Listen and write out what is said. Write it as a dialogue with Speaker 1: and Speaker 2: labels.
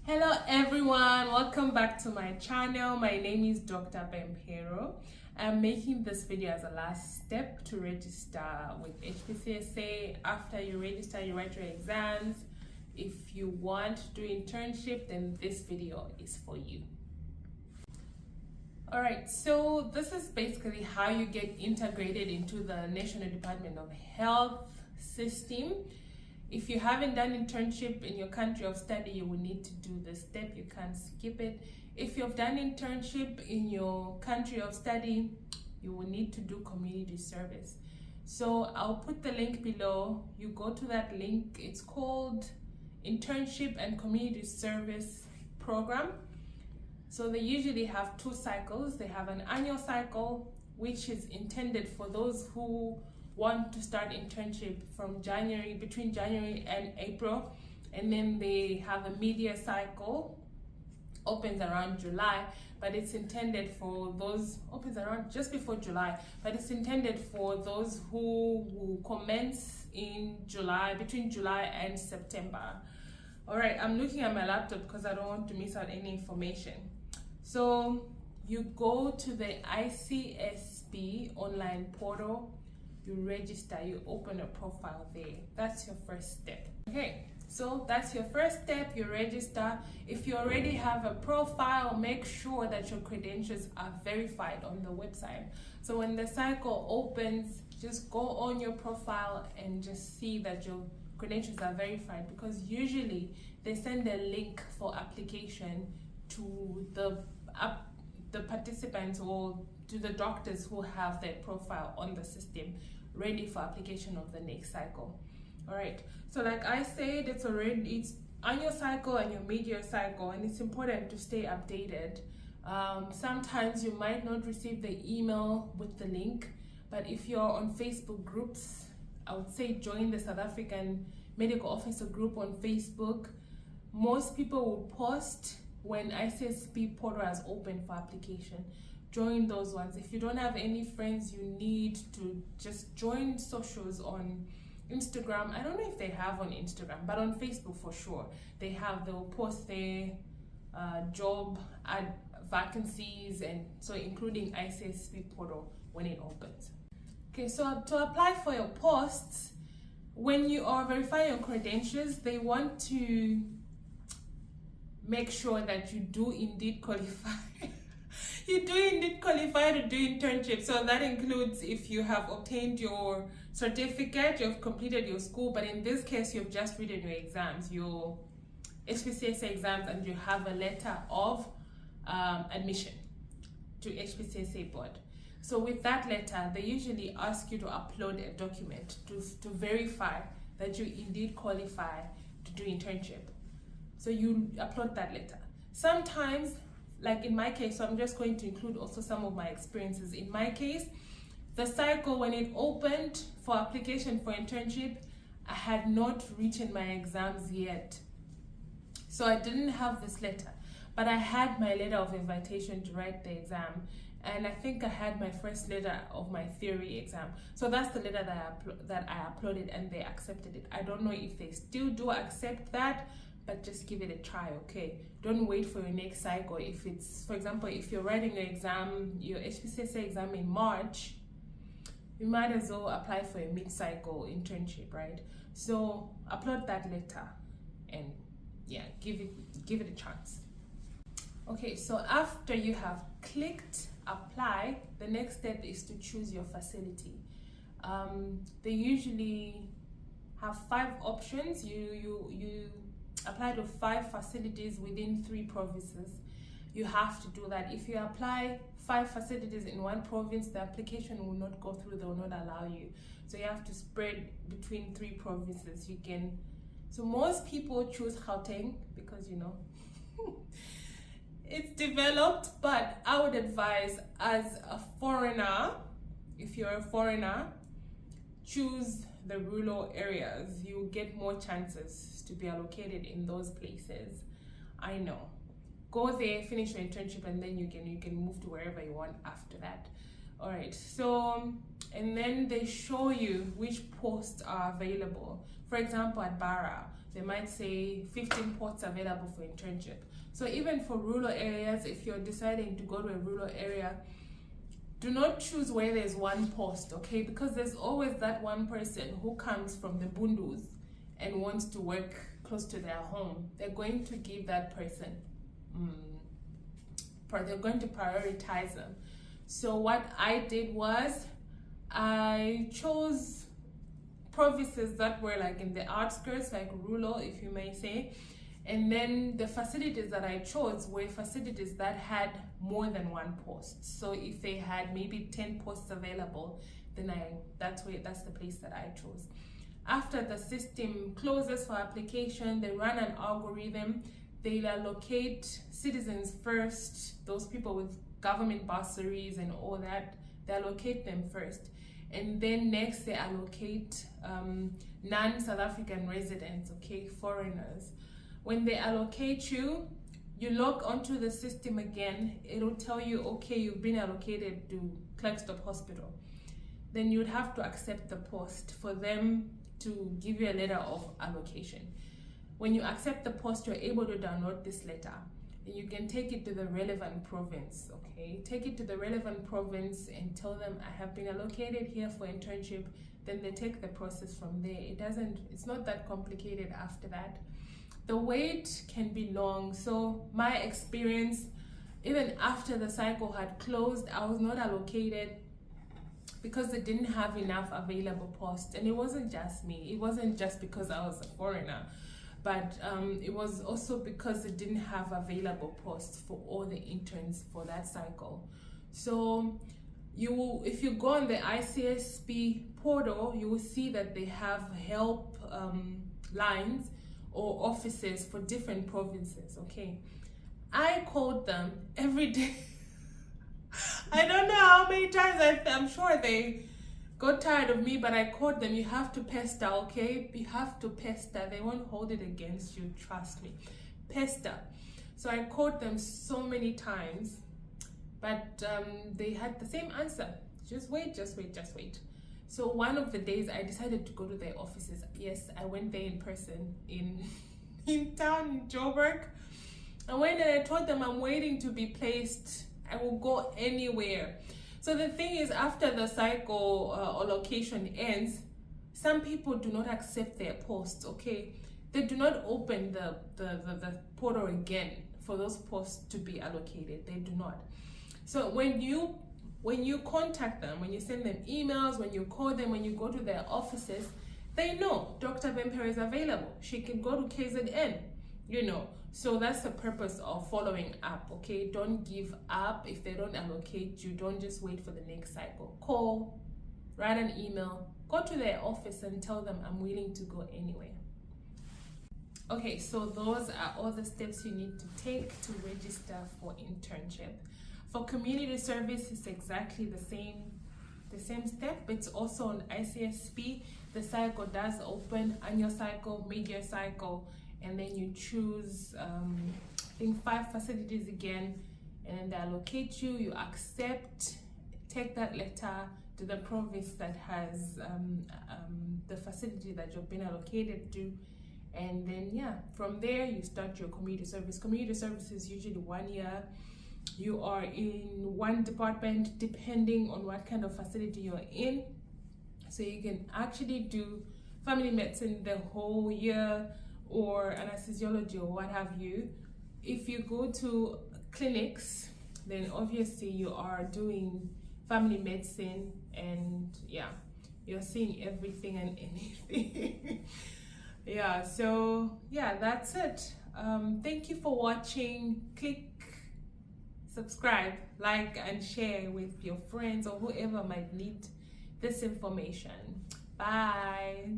Speaker 1: Hello everyone, welcome back to my channel. My name is Dr. Bempero. I'm making this video as a last step to register with HPCSA. After you register, you write your exams. If you want to do internship, then this video is for you. Alright, so this is basically how you get integrated into the National Department of Health system. If you haven't done internship in your country of study, you will need to do this step. You can't skip it. If you've done internship in your country of study, you will need to do community service. So I'll put the link below. You go to that link. It's called Internship and Community Service Program. So they usually have 2 cycles. They have an annual cycle, which is intended for those who want to start internship from between January and April, and then they have a media cycle, opens around July, but it's intended for those, opens around just before July, but it's intended for those who will commence in July, between July and September. All right, I'm looking at my laptop because I don't want to miss out any information. So you go to the ICSP online portal, you register, you open a profile there. That's your first step. Okay, so that's your first step, you register. If you already have a profile, make sure that your credentials are verified on the website. So when the cycle opens, just go on your profile and just see that your credentials are verified, because usually they send a link for application to the participants or to the doctors who have their profile on the system ready for application of the next cycle. All right, so like I said, it's annual cycle and your mid-year cycle, and it's important to stay updated. Sometimes you might not receive the email with the link, but if you're on Facebook groups, I would say join the South African Medical Officer group on Facebook. Most people will post when ICSP portal has opened for application. Join those ones. If you don't have any friends, you need to just join socials on Instagram. I don't know if they have on Instagram, but on Facebook for sure they have. They'll post their job ad vacancies, and so including ICSP portal when it opens. Okay, so to apply for your posts, when you are verifying your credentials, they want to make sure that you do indeed qualify. You do indeed qualify to do internship. So that includes if you have obtained your certificate, you've completed your school, but in this case, you've just written your exams, your HPCSA exams, and you have a letter of admission to HPCSA board. So with that letter, they usually ask you to upload a document to verify that you indeed qualify to do internship. So you upload that letter. Sometimes, like in my case, so I'm just going to include also some of my experiences. In my case, the cycle, when it opened for application for internship, I had not written my exams yet. So I didn't have this letter, but I had my letter of invitation to write the exam. And I think I had my first letter of my theory exam. So that's the letter that I uploaded, and they accepted it. I don't know if they still do accept that, but just give it a try, okay? Don't wait for your next cycle. If it's, for example, if you're writing your exam, your HPCSA exam in March, you might as well apply for a mid-cycle internship, right? So upload that letter and yeah, give it a chance. Okay, so after you have clicked apply, the next step is to choose your facility. They usually have 5 options. You apply to 5 facilities within 3 provinces. You have to do that. If you apply 5 facilities in one province, the application will not go through. They will not allow you. So you have to spread between 3 provinces. So most people choose Gauteng because, you know, it's developed, but I would advise, as a foreigner, if you're a foreigner, choose the rural areas. You get more chances to be allocated in those places. I know. Go there, finish your internship, and then you can move to wherever you want after that. All right, so and then they show you which posts are available. For example, at Bara, they might say 15 posts available for internship. So even for rural areas, if you're deciding to go to a rural area, do not choose where there's one post, okay? Because there's always that one person who comes from the Bundus and wants to work close to their home. They're going to give that person, they're going to prioritize them. So what I did was I chose provinces that were like in the outskirts, like rural, if you may say. And then the facilities that I chose were facilities that had more than one post. So if they had maybe 10 posts available, then that's the place that I chose. After the system closes for application, they run an algorithm. They'll allocate citizens first, those people with government bursaries and all that, they allocate them first. And then next they allocate non-South African residents, okay, foreigners. When they allocate you, you log onto the system again. It'll tell you, okay, you've been allocated to Klerksdorp Hospital. Then you'd have to accept the post for them to give you a letter of allocation. When you accept the post, you're able to download this letter and you can take it to the relevant province, okay? Take it to the relevant province and tell them, I have been allocated here for internship. Then they take the process from there. It's not that complicated after that. The wait can be long. So my experience, even after the cycle had closed, I was not allocated because they didn't have enough available posts. And it wasn't just me. It wasn't just because I was a foreigner, but it was also because they didn't have available posts for all the interns for that cycle. So if you go on the ICSP portal, you will see that they have help lines or offices for different provinces, okay? I called them every day. I don't know how many times I'm sure they got tired of me, but I called them. You have to pester, okay? You have to pester. They won't hold it against you, trust me. Pester. So I called them so many times, but they had the same answer. Just wait, just wait, just wait. So one of the days I decided to go to their offices. Yes, I went there in person in town, in Joburg. I went and I told them I'm waiting to be placed. I will go anywhere. So the thing is, after the cycle or location ends, some people do not accept their posts, okay? They do not open the portal again for those posts to be allocated. They do not. So when you contact them, when you send them emails, when you call them, when you go to their offices, they know Dr. Bemper is available. She can go to KZN, you know. So that's the purpose of following up, okay? Don't give up. If they don't allocate you, don't just wait for the next cycle. Call, write an email, go to their office and tell them I'm willing to go anywhere. Okay, so those are all the steps you need to take to register for internship. For community service, it's exactly the same step, but it's also on ICSP. The cycle does open, annual cycle, mid-year cycle, and then you choose I think 5 facilities again, and then they allocate you, you accept, take that letter to the province that has the facility that you've been allocated to, and then yeah, from there you start your community service. Community service is usually 1 year. You are in one department depending on what kind of facility you're in. So you can actually do family medicine the whole year, or anesthesiology or what have you. If you go to clinics, then obviously you are doing family medicine, and yeah, you're seeing everything and anything. Yeah, so yeah, that's it. Thank you for watching. Click subscribe, like, and share with your friends or whoever might need this information. Bye.